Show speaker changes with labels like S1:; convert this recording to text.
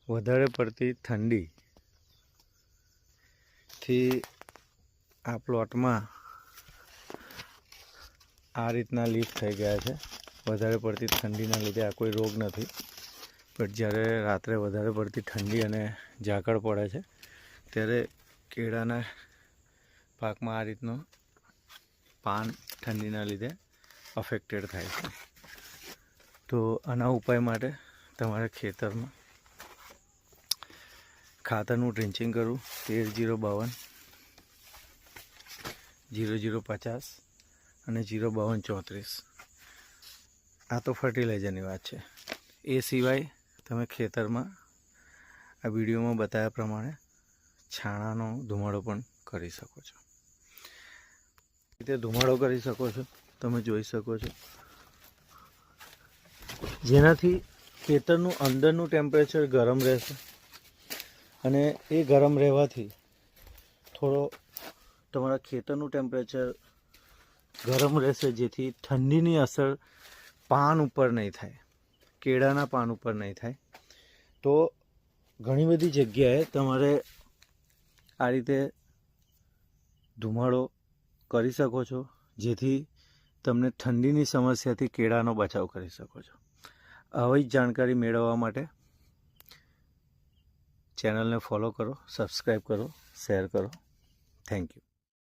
S1: વધારે પડતી ઠંડીથી આ પ્લોટમાં આ રીતના લીફ થઈ ગયા છે. વધારે પડતી ઠંડીના લીધે આ કોઈ રોગ નથી, બટ જ્યારે રાત્રે વધારે પડતી ઠંડી અને ઝાકળ પડે છે ત્યારે કેળાના પાકમાં આ રીતનું પાન ઠંડીના લીધે અફેક્ટેડ થાય છે. તો આના ઉપાય માટે તમારે ખેતરમાં ખાતરનું ડ્રિન્ચિંગ કરવું. 13-0-52, 00-50 અને 0-52-34. આ તો ફર્ટિલાઇઝરની વાત છે. એ સિવાય તમે ખેતરમાં આ વિડીયોમાં બતાવ્યા પ્રમાણે છાણાનો ધુમાડો પણ કરી શકો છો. રીતે ધુમાડો કરી શકો છો, તમે જોઈ શકો છો, જેનાથી ખેતરનું અંદરનું ટેમ્પરેચર ગરમ રહેશે અને એ ગરમ રહેવાથી થોડો તમારા ખેતરનું ટેમ્પરેચર ગરમ રહેશે, જેથી ઠંડીની અસર પાન ઉપર નહીં થાય, કેળાના પાન ઉપર નહીં થાય. તો ઘણી બધી જગ્યાએ તમારે આ રીતે ધુમાડો કરી શકો છો, જેથી તમને ઠંડીની સમસ્યાથી કેળાનો બચાવ કરી શકો છો. આવી જ જાણકારી મેળવવા માટે ચેનલને ફોલો કરો, સબસ્ક્રાઈબ કરો, શેર કરો. Thank you.